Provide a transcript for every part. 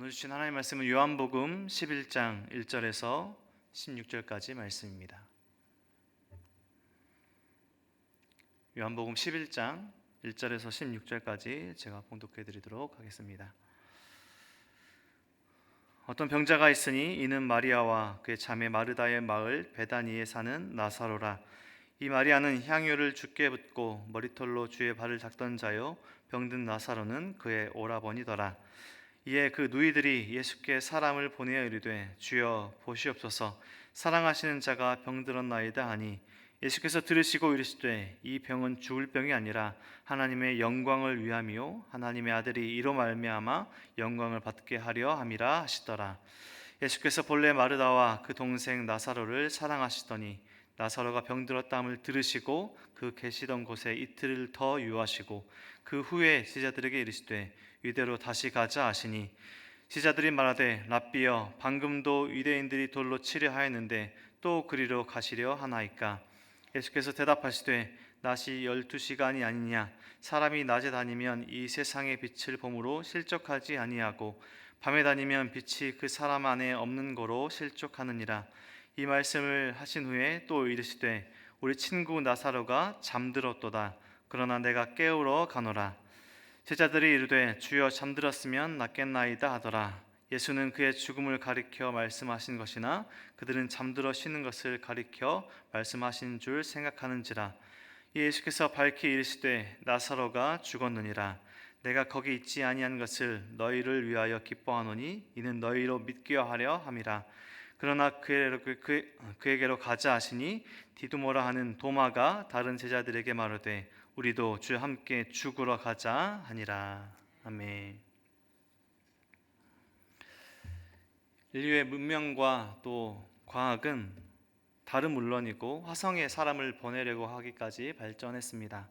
오늘 주신 하나님의 말씀은 요한복음 11장 1절에서 16절까지 말씀입니다. 요한복음 11장 1절에서 16절까지 제가 봉독해 드리도록 하겠습니다. 어떤 병자가 있으니 이는 마리아와 그의 자매 마르다의 마을 베다니에 사는 나사로라. 이 마리아는 향유를 주께 붓고 머리털로 주의 발을 닦던 자요, 병든 나사로는 그의 오라버니더라. 이에 그 누이들이 예수께 사람을 보내어 이르되 주여 보시옵소서, 사랑하시는 자가 병들었나이다 하니, 예수께서 들으시고 이르시되 이 병은 죽을 병이 아니라 하나님의 영광을 위함이요 하나님의 아들이 이로 말미암아 영광을 받게 하려 함이라 하시더라. 예수께서 본래 마르다와 그 동생 나사로를 사랑하시더니 나사로가 병들었다함을 들으시고 그 계시던 곳에 이틀을 더 유하시고 그 후에 제자들에게 이르시되 이대로 다시 가자 하시니, 제자들이 말하되 랍비여, 방금도 유대인들이 돌로 치려 하였는데 또 그리로 가시려 하나이까? 예수께서 대답하시되 낮이 12시간이 아니냐? 사람이 낮에 다니면 이 세상의 빛을 봄으로 실족하지 아니하고 밤에 다니면 빛이 그 사람 안에 없는 거로 실족하느니라. 이 말씀을 하신 후에 또 이르시되 우리 친구 나사로가 잠들었도다. 그러나 내가 깨우러 가노라. 제자들이 이르되 주여 잠들었으면 낫겠나이다 하더라. 예수는 그의 죽음을 가리켜 말씀하신 것이나 그들은 잠들어 쉬는 것을 가리켜 말씀하신 줄 생각하는지라. 예수께서 밝히 이르시되 나사로가 죽었느니라. 내가 거기 있지 아니한 것을 너희를 위하여 기뻐하노니 이는 너희로 믿게 하려 함이라. 그러나 그에게로 가자 하시니, 디두모라 하는 도마가 다른 제자들에게 말하되 우리도 주와 함께 죽으러 가자 하니라. 아멘. 인류의 문명과 또 과학은 달은 물론이고 화성에 사람을 보내려고 하기까지 발전했습니다.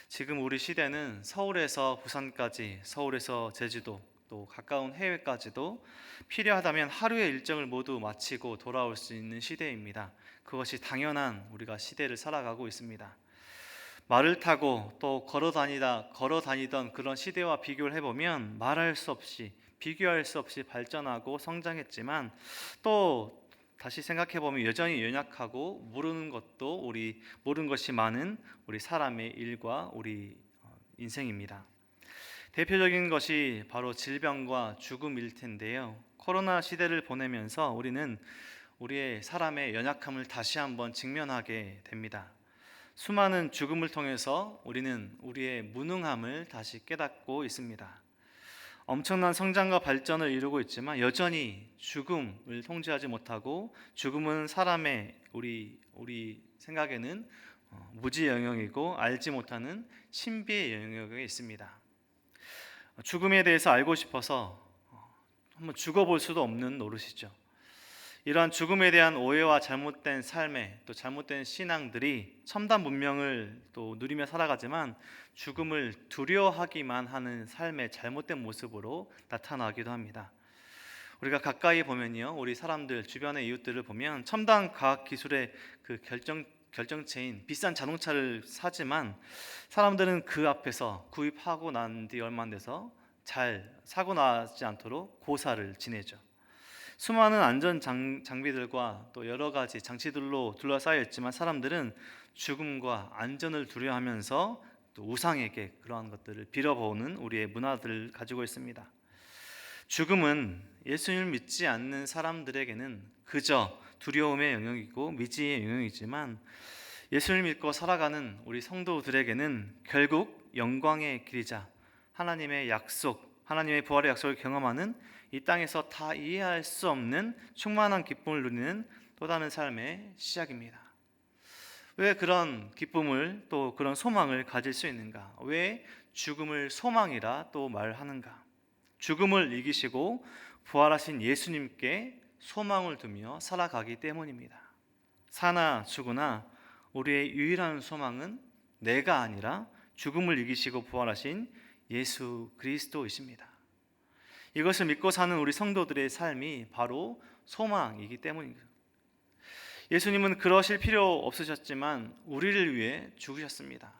지금 우리 시대는 서울에서 부산까지, 서울에서 제주도, 또 가까운 해외까지도 필요하다면 하루의 일정을 모두 마치고 돌아올 수 있는 시대입니다. 그것이 당연한 우리가 시대를 살아가고 있습니다. 말을 타고 또 걸어 다니던 그런 시대와 비교를 해보면 말할 수 없이, 비교할 수 없이 발전하고 성장했지만, 또 다시 생각해보면 여전히 연약하고 모르는 것이 많은 우리 사람의 일과 우리 인생입니다. 대표적인 것이 바로 질병과 죽음일 텐데요. 코로나 시대를 보내면서 우리는 우리의 사람의 연약함을 다시 한번 직면하게 됩니다. 수많은 죽음을 통해서 우리는 우리의 무능함을 다시 깨닫고 있습니다. 엄청난 성장과 발전을 이루고 있지만 여전히 죽음을 통제하지 못하고, 죽음은 사람의 우리 생각에는 무지 영역이고 알지 못하는 신비의 영역에 있습니다. 죽음에 대해서 알고 싶어서 한번 죽어볼 수도 없는 노릇이죠. 이러한 죽음에 대한 오해와 잘못된 삶에, 또 잘못된 신앙들이 첨단 문명을 또 누리며 살아가지만 죽음을 두려워하기만 하는 삶의 잘못된 모습으로 나타나기도 합니다. 우리가 가까이 보면요, 우리 사람들, 주변의 이웃들을 보면 첨단 과학 기술의 그 결정체인 비싼 자동차를 사지만 사람들은 그 앞에서 구입하고 난 뒤 얼마 안 돼서 잘 사고 나지 않도록 고사를 지내죠. 수많은 안전 장비들과 또 여러 가지 장치들로 둘러싸여 있지만 사람들은 죽음과 안전을 두려워하면서 또 우상에게 그러한 것들을 빌어보는 우리의 문화들을 가지고 있습니다. 죽음은 예수님을 믿지 않는 사람들에게는 그저 두려움의 영역이고 미지의 영역이지만, 예수를 믿고 살아가는 우리 성도들에게는 결국 영광의 길이자 하나님의 약속, 하나님의 부활의 약속을 경험하는, 이 땅에서 다 이해할 수 없는 충만한 기쁨을 누리는 또 다른 삶의 시작입니다. 왜 그런 기쁨을, 또 그런 소망을 가질 수 있는가? 왜 죽음을 소망이라 또 말하는가? 죽음을 이기시고 부활하신 예수님께 소망을 두며 살아가기 때문입니다. 사나 죽으나 우리의 유일한 소망은 내가 아니라 죽음을 이기시고 부활하신 예수 그리스도이십니다. 이것을 믿고 사는 우리 성도들의 삶이 바로 소망이기 때문입니다. 예수님은 그러실 필요 없으셨지만 우리를 위해 죽으셨습니다.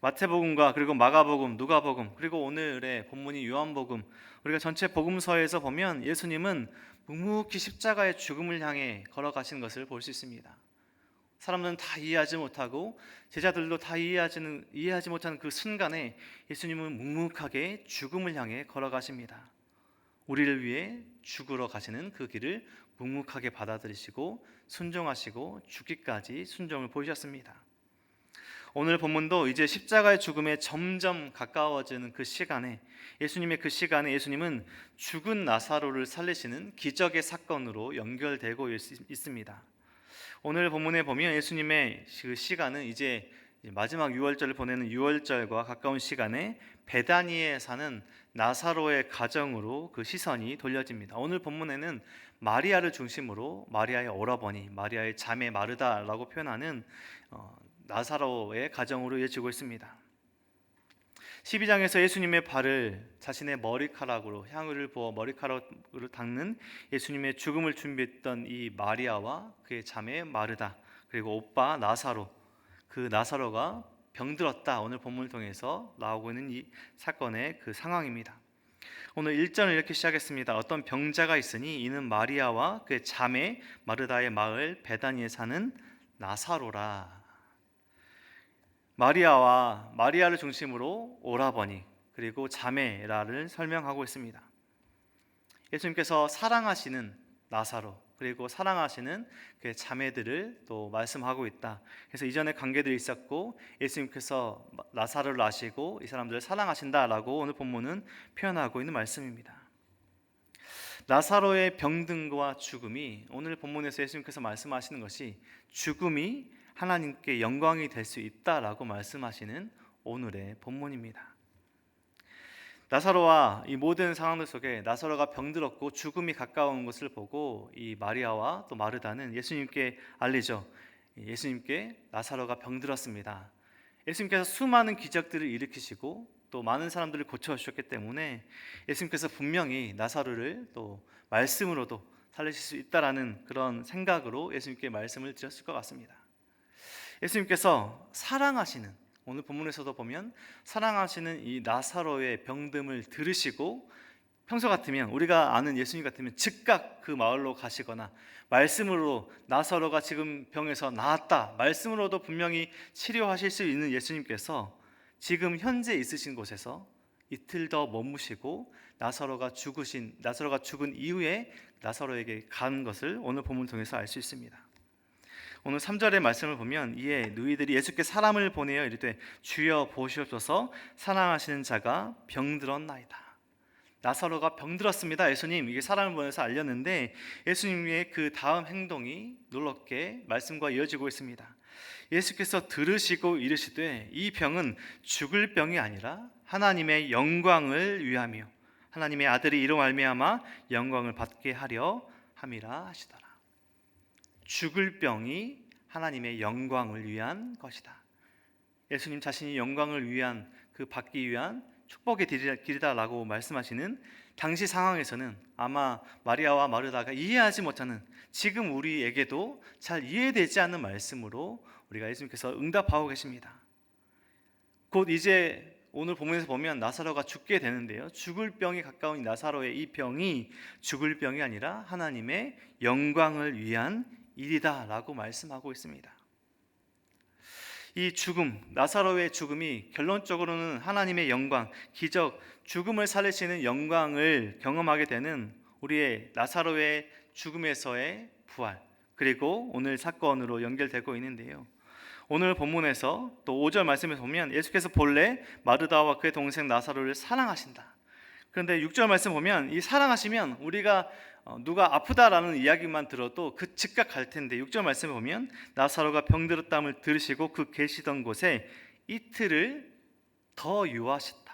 마태복음과 그리고 마가복음, 누가복음, 그리고 오늘의 본문이 요한복음, 우리가 전체 복음서에서 보면 예수님은 묵묵히 십자가의 죽음을 향해 걸어가신 것을 볼 수 있습니다. 사람들은 다 이해하지 못하고 제자들도 다 이해하지 못하는 그 순간에 예수님은 묵묵하게 죽음을 향해 걸어가십니다. 우리를 위해 죽으러 가시는 그 길을 묵묵하게 받아들이시고 순종하시고 죽기까지 순종을 보이셨습니다. 오늘 본문도 이제 십자가의 죽음에 점점 가까워지는 그 시간에 예수님은 죽은 나사로를 살리시는 기적의 사건으로 연결되고 있습니다. 오늘 본문에 보면 예수님의 그 시간은 이제 마지막 유월절을 보내는 유월절과 가까운 시간에 베다니에 사는 나사로의 가정으로 그 시선이 돌려집니다. 오늘 본문에는 마리아를 중심으로 마리아의 오라버니, 마리아의 자매 마르다라고 표현하는 나사로의 가정으로 이어지고 있습니다. 12장에서 예수님의 발을 자신의 머리카락으로 향유를 부어 머리카락으로 닦는 예수님의 죽음을 준비했던 이 마리아와 그의 자매 마르다, 그리고 오빠 나사로, 그 나사로가 병들었다, 오늘 본문을 통해서 나오고 있는 이 사건의 그 상황입니다. 오늘 1절을 이렇게 시작했습니다. 어떤 병자가 있으니 이는 마리아와 그의 자매 마르다의 마을 베다니에 사는 나사로라. 마리아를 중심으로 오라버니 그리고 자매라를 설명하고 있습니다. 예수님께서 사랑하시는 나사로 그리고 사랑하시는 그 자매들을 또 말씀하고 있다. 그래서 이전에 관계들이 있었고 예수님께서 나사로를 아시고 이 사람들을 사랑하신다라고 오늘 본문은 표현하고 있는 말씀입니다. 나사로의 병든과 죽음이, 오늘 본문에서 예수님께서 말씀하시는 것이 죽음이 하나님께 영광이 될 수 있다라고 말씀하시는 오늘의 본문입니다. 나사로와 이 모든 상황들 속에 나사로가 병들었고 죽음이 가까운 것을 보고 이 마리아와 또 마르다는 예수님께 알리죠. 예수님께 나사로가 병들었습니다. 예수님께서 수많은 기적들을 일으키시고 또 많은 사람들을 고쳐주셨기 때문에 예수님께서 분명히 나사로를 또 말씀으로도 살리실 수 있다라는 그런 생각으로 예수님께 말씀을 드렸을 것 같습니다. 예수님께서 사랑하시는, 오늘 본문에서도 보면 사랑하시는 이 나사로의 병듦을 들으시고 평소 같으면, 우리가 아는 예수님 같으면 즉각 그 마을로 가시거나 말씀으로 나사로가 지금 병에서 나았다, 말씀으로도 분명히 치료하실 수 있는 예수님께서 지금 현재 있으신 곳에서 이틀 더 머무시고 나사로가 죽은 이후에 나사로에게 간 것을 오늘 본문 통해서 알 수 있습니다. 오늘 3절의 말씀을 보면 이에 누이들이 예수께 사람을 보내어 이르되 주여 보시옵소서 사랑하시는 자가 병들었나이다. 나사로가 병들었습니다. 예수님, 이게 사람을 보내서 알렸는데 예수님의 그 다음 행동이 놀랍게 말씀과 이어지고 있습니다. 예수께서 들으시고 이르시되 이 병은 죽을 병이 아니라 하나님의 영광을 위하며 하나님의 아들이 이로 말미암아 영광을 받게 하려 함이라 하시더라. 죽을 병이 하나님의 영광을 위한 것이다. 예수님 자신이 영광을 위한, 그 받기 위한 축복의 길이다라고 말씀하시는 당시 상황에서는 아마 마리아와 마르다가 이해하지 못하는, 지금 우리에게도 잘 이해되지 않는 말씀으로 우리가 예수님께서 응답하고 계십니다. 곧 이제 오늘 본문에서 보면 나사로가 죽게 되는데요, 죽을 병이 가까운 나사로의 이 병이 죽을 병이 아니라 하나님의 영광을 위한 일이다 라고 말씀하고 있습니다. 이 죽음, 나사로의 죽음이 결론적으로는 하나님의 영광, 기적, 죽음을 살리시는 영광을 경험하게 되는 우리의 나사로의 죽음에서의 부활, 그리고 오늘 사건으로 연결되고 있는데요, 오늘 본문에서 또 5절 말씀에 보면 예수께서 본래 마르다와 그의 동생 나사로를 사랑하신다. 그런데 6절 말씀 보면 이 사랑하시면 우리가 누가 아프다라는 이야기만 들어도 그 즉각 갈 텐데 6절 말씀에 보면 나사로가 병들었다함을 들으시고 그 계시던 곳에 이틀을 더 유하셨다.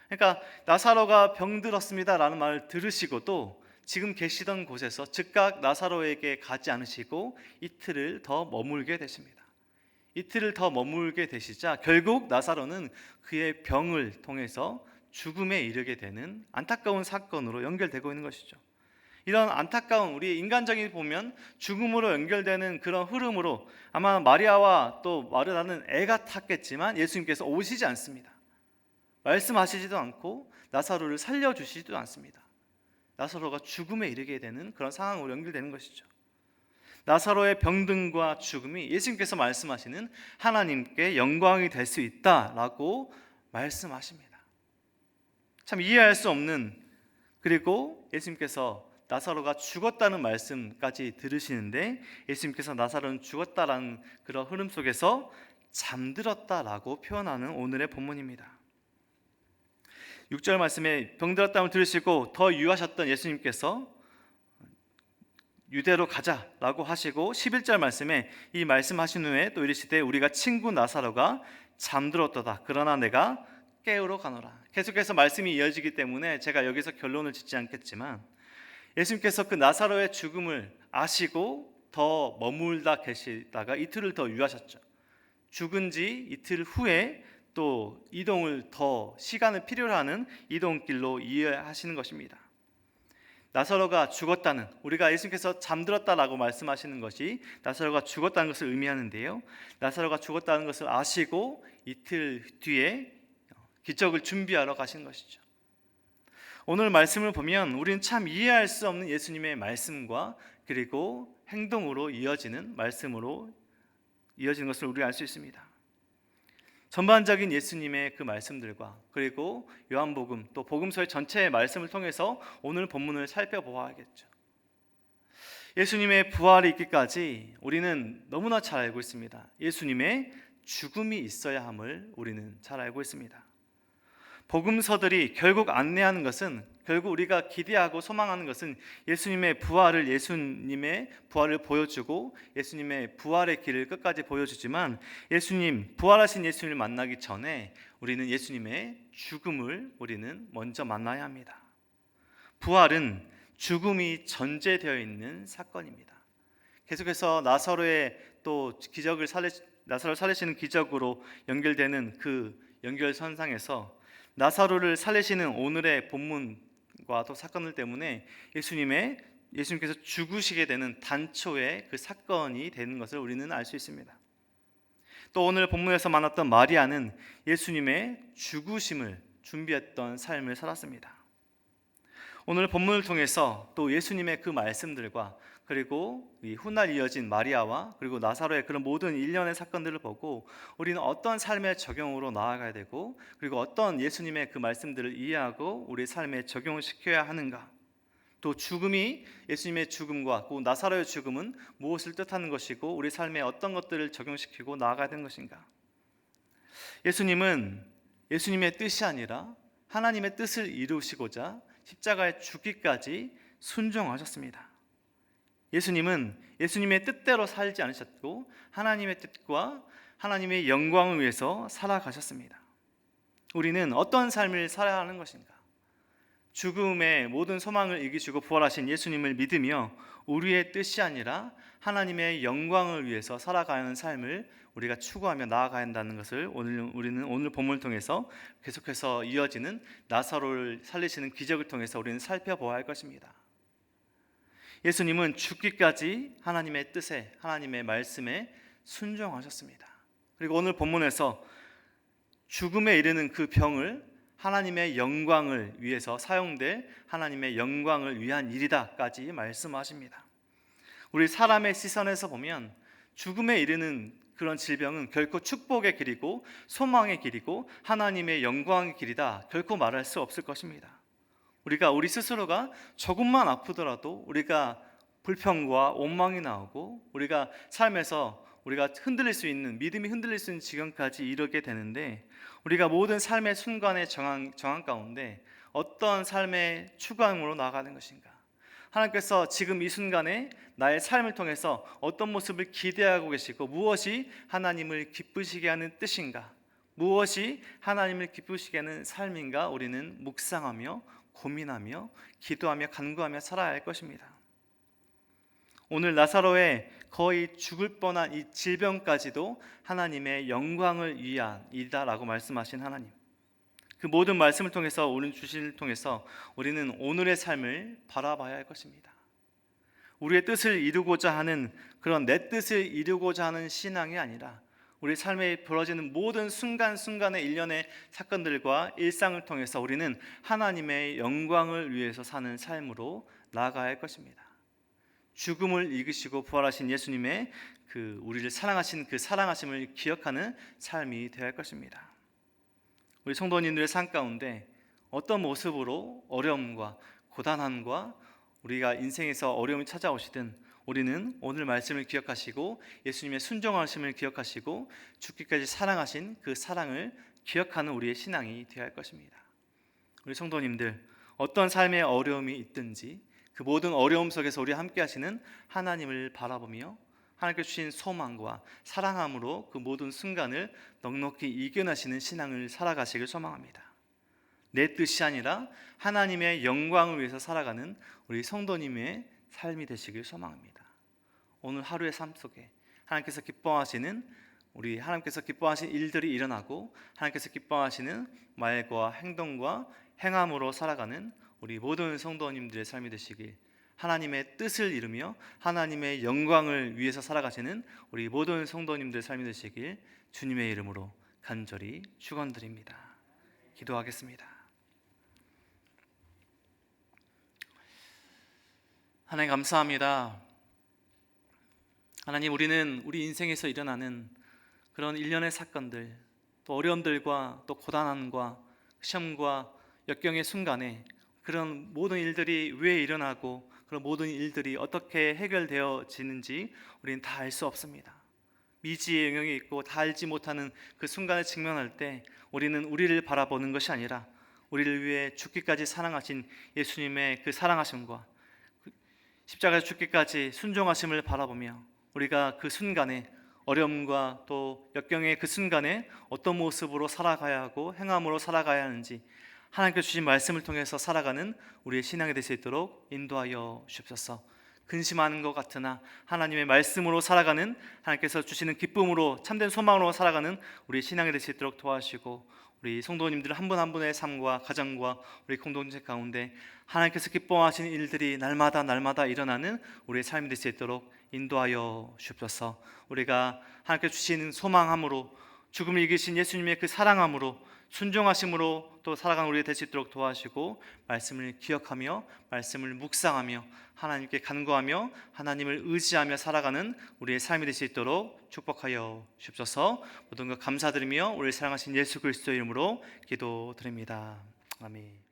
그러니까 나사로가 병들었습니다라는 말을 들으시고도 지금 계시던 곳에서 즉각 나사로에게 가지 않으시고 이틀을 더 머물게 되십니다. 이틀을 더 머물게 되시자 결국 나사로는 그의 병을 통해서 죽음에 이르게 되는 안타까운 사건으로 연결되고 있는 것이죠. 이런 안타까운 우리의 인간적인 보면 죽음으로 연결되는 그런 흐름으로 아마 마리아와 또 마르다는 애가 탔겠지만 예수님께서 오시지 않습니다. 말씀하시지도 않고 나사로를 살려주시지도 않습니다. 나사로가 죽음에 이르게 되는 그런 상황으로 연결되는 것이죠. 나사로의 병든과 죽음이 예수님께서 말씀하시는 하나님께 영광이 될 수 있다라고 말씀하십니다. 참 이해할 수 없는, 그리고 예수님께서 나사로가 죽었다는 말씀까지 들으시는데 예수님께서 나사로는 죽었다라는 그런 흐름 속에서 잠들었다라고 표현하는 오늘의 본문입니다. 6절 말씀에 병들었다고 들으시고 더 유하셨던 예수님께서 유대로 가자라고 하시고 11절 말씀에 이 말씀하신 후에 또 이르시되 우리가 친구 나사로가 잠들었도다. 그러나 내가 깨우러 가노라. 계속해서 말씀이 이어지기 때문에 제가 여기서 결론을 짓지 않겠지만 예수님께서 그 나사로의 죽음을 아시고 더 머물다 계시다가 이틀을 더 유하셨죠. 죽은 지 이틀 후에 또 이동을 더 시간을 필요로 하는 이동길로 이해하시는 것입니다. 나사로가 죽었다는, 우리가 예수님께서 잠들었다라고 말씀하시는 것이 나사로가 죽었다는 것을 의미하는데요, 나사로가 죽었다는 것을 아시고 이틀 뒤에 기적을 준비하러 가신 것이죠. 오늘 말씀을 보면 우리는 참 이해할 수 없는 예수님의 말씀과 그리고 행동으로 이어지는 말씀으로 이어지는 것을 우리가 알 수 있습니다. 전반적인 예수님의 그 말씀들과 그리고 요한복음 또 복음서의 전체의 말씀을 통해서 오늘 본문을 살펴보아야겠죠. 예수님의 부활이 있기까지 우리는 너무나 잘 알고 있습니다. 예수님의 죽음이 있어야 함을 우리는 잘 알고 있습니다. 복음서들이 결국 안내하는 것은, 결국 우리가 기대하고 소망하는 것은 예수님의 부활을 보여주고 예수님의 부활의 길을 끝까지 보여주지만 부활하신 예수님을 만나기 전에 우리는 예수님의 죽음을 우리는 먼저 만나야 합니다. 부활은 죽음이 전제되어 있는 사건입니다. 계속해서 나사로의 또 나사로를 살리시는 기적으로 연결되는 그 연결선상에서 나사로를 살리시는 오늘의 본문과 또 사건들 때문에 예수님께서 죽으시게 되는 단초의 그 사건이 되는 것을 우리는 알 수 있습니다. 또 오늘 본문에서 만났던 마리아는 예수님의 죽으심을 준비했던 삶을 살았습니다. 오늘 본문을 통해서 또 예수님의 그 말씀들과 그리고 이 훗날 이어진 마리아와 그리고 나사로의 그런 모든 일련의 사건들을 보고 우리는 어떤 삶의 적용으로 나아가야 되고 그리고 어떤 예수님의 그 말씀들을 이해하고 우리 삶에 적용시켜야 하는가, 또 예수님의 죽음과 또 나사로의 죽음은 무엇을 뜻하는 것이고 우리 삶에 어떤 것들을 적용시키고 나아가야 되는 것인가. 예수님은 예수님의 뜻이 아니라 하나님의 뜻을 이루시고자 십자가에 죽기까지 순종하셨습니다. 예수님은 예수님의 뜻대로 살지 않으셨고 하나님의 뜻과 하나님의 영광을 위해서 살아가셨습니다. 우리는 어떤 삶을 살아야 하는 것인가? 죽음의 모든 소망을 이기시고 부활하신 예수님을 믿으며 우리의 뜻이 아니라 하나님의 영광을 위해서 살아가는 삶을 우리가 추구하며 나아가야 한다는 것을 우리는 오늘 본문을 통해서 계속해서 이어지는 나사로를 살리시는 기적을 통해서 우리는 살펴보아야 할 것입니다. 예수님은 죽기까지 하나님의 뜻에, 하나님의 말씀에 순종하셨습니다. 그리고 오늘 본문에서 죽음에 이르는 그 병을 하나님의 영광을 위해서 사용될 하나님의 영광을 위한 일이다까지 말씀하십니다. 우리 사람의 시선에서 보면 죽음에 이르는 그런 질병은 결코 축복의 길이고 소망의 길이고 하나님의 영광의 길이다 결코 말할 수 없을 것입니다. 우리 스스로가 조금만 아프더라도 우리가 불평과 원망이 나오고 우리가 삶에서 우리가 믿음이 흔들릴 수 있는 지경까지 이르게 되는데, 우리가 모든 삶의 순간의 정황 가운데 어떤 삶의 추구함으로 나아가는 것인가? 하나님께서 지금 이 순간에 나의 삶을 통해서 어떤 모습을 기대하고 계시고 무엇이 하나님을 기쁘시게 하는 뜻인가? 무엇이 하나님을 기쁘시게 하는 삶인가? 우리는 묵상하며 고민하며 기도하며 간구하며 살아야 할 것입니다. 오늘 나사로의 거의 죽을 뻔한 이 질병까지도 하나님의 영광을 위한 일이다라고 말씀하신 하나님, 그 모든 말씀을 통해서 우리는 오늘의 삶을 바라봐야 할 것입니다. 우리의 뜻을 이루고자 하는 그런 내 뜻을 이루고자 하는 신앙이 아니라 우리 삶에 벌어지는 모든 순간순간의 일련의 사건들과 일상을 통해서 우리는 하나님의 영광을 위해서 사는 삶으로 나아가야 할 것입니다. 죽음을 이기시고 부활하신 예수님의 우리를 사랑하신 그 사랑하심을 기억하는 삶이 되어야 할 것입니다. 우리 성도님들의 삶 가운데 어떤 모습으로 어려움과 고단함과 우리가 인생에서 어려움이 찾아오시든 우리는 오늘 말씀을 기억하시고 예수님의 순종하심을 기억하시고 죽기까지 사랑하신 그 사랑을 기억하는 우리의 신앙이 되어야 할 것입니다. 우리 성도님들, 어떤 삶의 어려움이 있든지 그 모든 어려움 속에서 우리 함께 하시는 하나님을 바라보며 하나님께 주신 소망과 사랑함으로 그 모든 순간을 넉넉히 이겨내시는 신앙을 살아가시길 소망합니다. 내 뜻이 아니라 하나님의 영광을 위해서 살아가는 우리 성도님의 삶이 되시길 소망합니다. 오늘 하루의 삶 속에 하나님께서 기뻐하시는 일들이 일어나고 하나님께서 기뻐하시는 말과 행동과 행함으로 살아가는 우리 모든 성도님들의 삶이 되시길, 하나님의 뜻을 이루며 하나님의 영광을 위해서 살아가시는 우리 모든 성도님들의 삶이 되시길 주님의 이름으로 간절히 축원드립니다. 기도하겠습니다. 하나님 감사합니다. 하나님, 우리는 우리 인생에서 일어나는 그런 일련의 사건들, 또 어려움들과 또 고단함과 시험과 역경의 순간에 그런 모든 일들이 왜 일어나고 그런 모든 일들이 어떻게 해결되어지는지 우리는 다 알 수 없습니다. 미지의 영역이 있고 다 알지 못하는 그 순간에 직면할 때 우리는 우리를 바라보는 것이 아니라 우리를 위해 죽기까지 사랑하신 예수님의 그 사랑하심과 십자가에 죽기까지 순종하심을 바라보며 우리가 그 순간에 어려움과 또 역경의 그 순간에 어떤 모습으로 살아가야 하고 행함으로 살아가야 하는지 하나님께서 주신 말씀을 통해서 살아가는 우리의 신앙이 될 수 있도록 인도하여 주옵소서. 근심하는 것 같으나 하나님의 말씀으로 살아가는, 하나님께서 주시는 기쁨으로 참된 소망으로 살아가는 우리의 신앙이 될 수 있도록 도와주시고, 우리 성도님들 한 분 한 분의 삶과 가정과 우리 공동체 가운데 하나님께서 기뻐하시는 일들이 날마다 일어나는 우리의 삶이 될 수 있도록 인도하여 주옵소서. 우리가 하나님께서 주시는 소망함으로, 죽음을 이기신 예수님의 그 사랑함으로, 순종하심으로 또 살아가는 우리가 될 수 있도록 도와주시고, 말씀을 기억하며 말씀을 묵상하며 하나님께 간구하며 하나님을 의지하며 살아가는 우리의 삶이 될 수 있도록 축복하여 주옵소서. 모든 것 감사드리며 우리를 사랑하신 예수 그리스도의 이름으로 기도드립니다. 아멘.